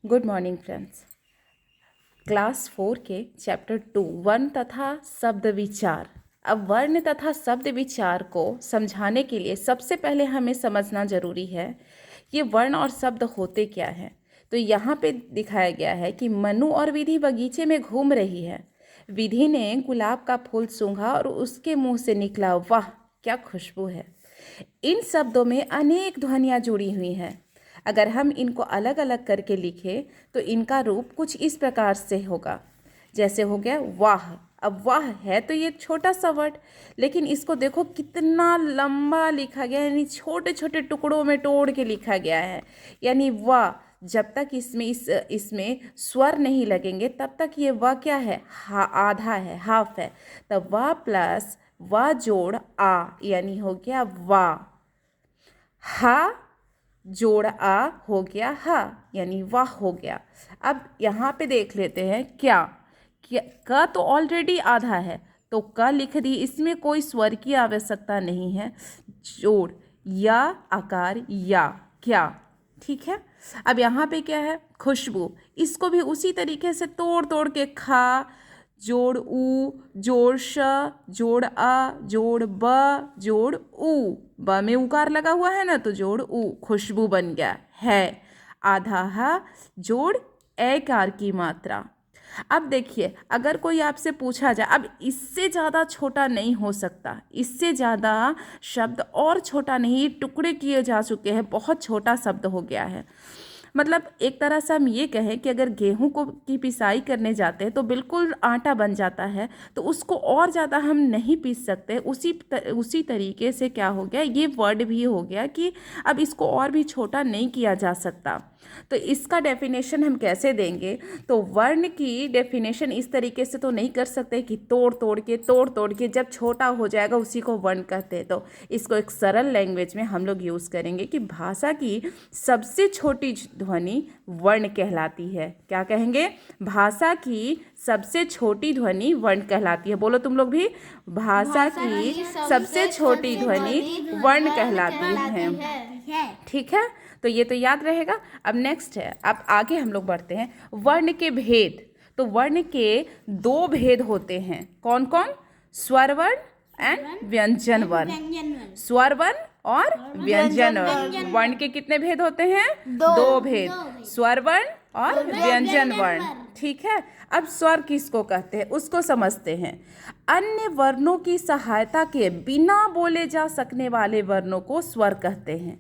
Good morning friends. Class 4 के chapter 2 वर्ण तथा शब्द विचार। अब वर्ण तथा शब्द विचार को समझाने के लिए सबसे पहले हमें समझना जरूरी है कि वर्ण और शब्द होते क्या हैं। तो यहाँ पे दिखाया गया है कि मनु और विधि बगीचे में घूम रही है। विधि ने गुलाब का फूल सूंघा और उसके मुंह से निकला, वाह क्या खुशबू है। इन शब्दों में अनेक ध्वनियाँ जुड़ी हुई हैं। अगर हम इनको अलग अलग करके लिखें तो इनका रूप कुछ इस प्रकार से होगा। जैसे हो गया वाह। अब वाह है तो ये छोटा सा वर्ड, लेकिन इसको देखो कितना लंबा लिखा गया है, यानी छोटे छोटे टुकड़ों में तोड़ के लिखा गया है। यानी वाह, जब तक इसमें स्वर नहीं लगेंगे तब तक ये वाह क्या है, आधा है, हाफ है। तब वाह प्लस वाह जोड़ आ यानी हो गया वाह। हा जोड़ आ हो गया हा, यानी वाह हो गया। अब यहाँ पे देख लेते हैं क्या क तो ऑलरेडी आधा है तो क लिख दी, इसमें कोई स्वर की आवश्यकता नहीं है। जोड़ या आकार या क्या, ठीक है। अब यहाँ पे क्या है, खुशबू, इसको भी उसी तरीके से तोड़ तोड़ के खा जोड़ ऊ जोड़ श जोड़ आ जोड़ ब जोड़ ऊ, ब में उकार लगा हुआ है ना तो जोड़ ऊ, खुशबू बन गया है। आधा हा जोड़ एकार की मात्रा। अब देखिए, अगर कोई आपसे पूछा जाए, अब इससे ज़्यादा छोटा नहीं हो सकता, इससे ज़्यादा शब्द और छोटा नहीं, टुकड़े किए जा चुके हैं, बहुत छोटा शब्द हो गया है। मतलब एक तरह से हम ये कहें कि अगर गेहूं को की पिसाई करने जाते हैं तो बिल्कुल आटा बन जाता है, तो उसको और ज़्यादा हम नहीं पीस सकते। उसी तरीके से क्या हो गया, ये वर्ड भी हो गया कि अब इसको और भी छोटा नहीं किया जा सकता। तो इसका डेफिनेशन हम कैसे देंगे, तो वर्ण की डेफिनेशन इस तरीके से तो नहीं कर सकते कि तोड़ तोड़ के जब छोटा हो जाएगा उसी को वर्ण कहते हैं। तो इसको एक सरल लैंग्वेज में हम लोग यूज़ करेंगे कि भाषा की सबसे छोटी ध्वनि वर्ण कहलाती है। क्या कहेंगे, भाषा की सबसे छोटी ध्वनि वर्ण कहलाती है। बोलो तुम लोग भी, भाषा की सबसे छोटी ध्वनि वर्ण कहलाती है। ठीक है, तो ये तो याद रहेगा। अब नेक्स्ट है, अब आगे हम लोग बढ़ते हैं, वर्ण के भेद। तो वर्ण के दो भेद होते हैं, कौन कौन, स्वर वर्ण एंड व्यंजन वर्ण। स्वर वर्ण और व्यंजन वर्ण। वर्ण के कितने भेद होते हैं, दो भेद, स्वर वर्ण और व्यंजन वर्ण। ठीक है, अब स्वर किसको कहते हैं उसको समझते हैं। अन्य वर्णों की सहायता के बिना बोले जा सकने वाले वर्णों को स्वर कहते हैं।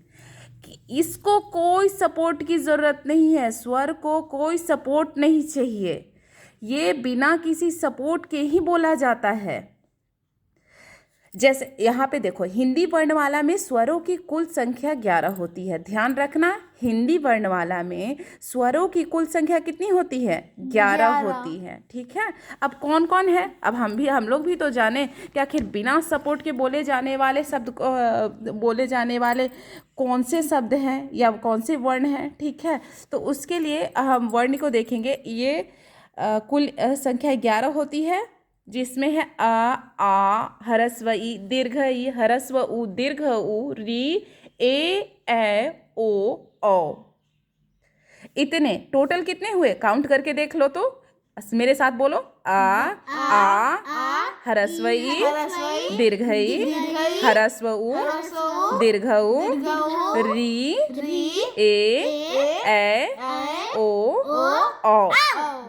इसको कोई सपोर्ट की ज़रूरत नहीं है, स्वर को कोई सपोर्ट नहीं चाहिए, ये बिना किसी सपोर्ट के ही बोला जाता है। जैसे यहाँ पे देखो, हिंदी वर्णमाला में स्वरों की कुल संख्या 11 होती है। ध्यान रखना, हिंदी वर्णमाला में स्वरों की कुल संख्या कितनी होती है, 11 होती है। ठीक है, अब कौन कौन है, अब हम लोग भी तो जाने कि आखिर बिना सपोर्ट के बोले जाने वाले शब्द, बोले जाने वाले कौन से शब्द हैं या कौन से वर्ण हैं। ठीक है, तो उसके लिए हम वर्ण को देखेंगे। ये कुल संख्या 11 होती है, जिसमें है आ हरस्व ई दीर्घ ई हरस्व उ दीर्घ उ री ए ओ औ। इतने टोटल कितने हुए, काउंट करके देख लो तो मेरे साथ बोलो, आ हरस्व ई दीर्घ ई हरस्व उ दीर्घ उ री ए ओ औ।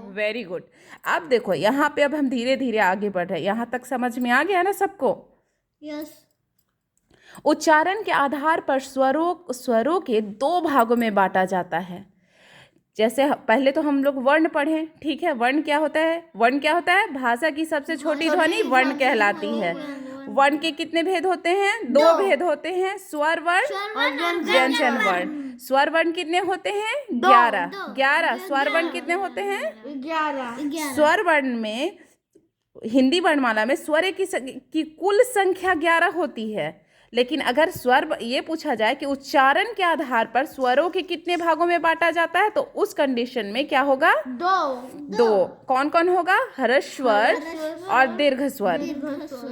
Very good. अब देखो यहाँ पे, अब हम धीरे धीरे आगे बढ़ रहे हैं। यहाँ तक समझ में आ गया ना सबको? यस। उच्चारण के आधार पर स्वरों के दो भागों में बांटा जाता है। जैसे पहले तो हम लोग वर्ण पढ़े, ठीक है। वर्ण क्या होता है, वर्ण क्या होता है, भाषा की सबसे छोटी ध्वनि वर्ण कहलाती है। वर्ण के कितने भेद होते हैं, दो भेद होते हैं, स्वर वर्ण और व्यंजन वर्ण। स्वर वर्ण कितने होते हैं, 11 स्वर वर्ण कितने होते हैं, 11। स्वर वर्ण में, हिंदी वर्णमाला में स्वर की कुल संख्या 11 होती है। लेकिन अगर स्वर ये पूछा जाए कि उच्चारण के आधार पर स्वरों के कितने भागों में बांटा जाता है, तो उस कंडीशन में क्या होगा, दो। कौन कौन होगा, ह्रस्व स्वर और दीर्घ स्वर।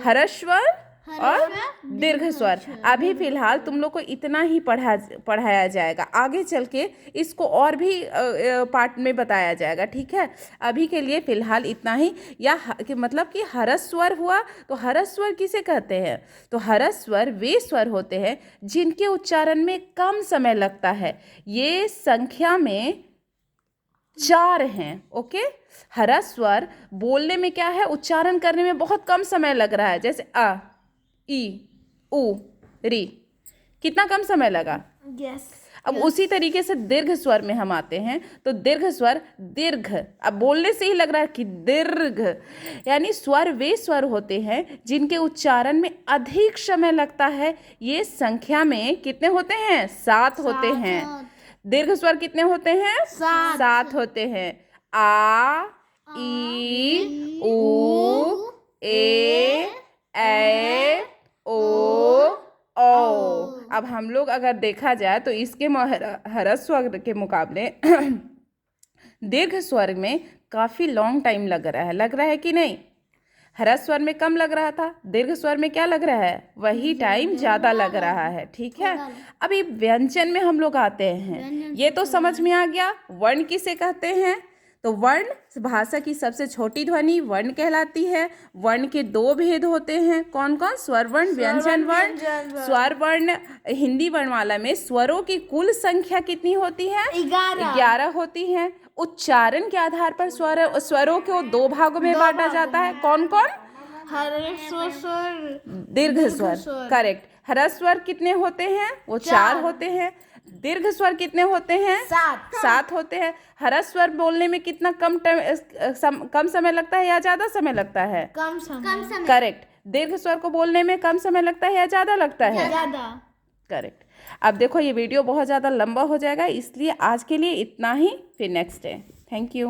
ह्रस्व स्वर और दीर्घ स्वर। अभी फिलहाल तुम लोग को इतना ही पढ़ाया जाएगा, आगे चल के इसको और भी पार्ट में बताया जाएगा, ठीक है। अभी के लिए फिलहाल इतना ही। कि मतलब कि हरस स्वर हुआ, तो हरस स्वर किसे कहते हैं? तो हरस स्वर वे स्वर होते हैं जिनके उच्चारण में कम समय लगता है। ये संख्या में 4 हैं। ओके, हरस स्वर बोलने में क्या है, उच्चारण करने में बहुत कम समय लग रहा है, जैसे अ, ई, उ, री, कितना कम समय लगा। यस। अब उसी तरीके से दीर्घ स्वर में हम आते हैं, तो दीर्घ स्वर दीर्घ, अब बोलने से ही लग रहा है कि दीर्घ, यानी स्वर वे स्वर होते हैं जिनके उच्चारण में अधिक समय लगता है। ये संख्या में कितने होते हैं? 7 होते हैं। दीर्घ स्वर कितने होते हैं? 7 होते हैं। आ, ई, उ, ए, ओ, ओ। अब हम लोग अगर देखा जाए तो इसके हरस स्वर के मुकाबले दीर्घ स्वर में काफ़ी लॉन्ग टाइम लग रहा है कि नहीं? हरस स्वर में कम लग रहा था, दीर्घ स्वर में क्या लग रहा है? वही टाइम ज़्यादा लग रहा है, ठीक है। अभी व्यंजन में हम लोग आते हैं। ये तो समझ में आ गया वर्ण किसे कहते हैं। तो वर्ण भाषा की सबसे छोटी ध्वनि वर्ण कहलाती है। वर्ण के 2 भेद होते हैं, कौन कौन? स्वर वर्ण, व्यंजन वर्ण। स्वर वर्ण हिंदी वर्णमाला में स्वरों की कुल संख्या कितनी होती है? 11 होती है। उच्चारण के आधार पर स्वरों को 2 भागों में बांटा जाता है, कौन कौन? हरस्व स्वर, दीर्घ स्वर, करेक्ट। हरस स्वर कितने होते हैं? वो 4 होते हैं। दीर्घ स्वर कितने होते हैं? 7 होते हैं। हरस स्वर बोलने में कितना कम समय लगता है या ज़्यादा समय लगता है? कम समय। करेक्ट। दीर्घ स्वर को बोलने में कम समय लगता है या ज़्यादा लगता है? ज़्यादा। करेक्ट। अब देखो ये वीडियो बहुत ज़्यादा लंबा हो जाएगा, इसलिए आज के लिए इतना ही, फिर नेक्स्ट डे। Thank you.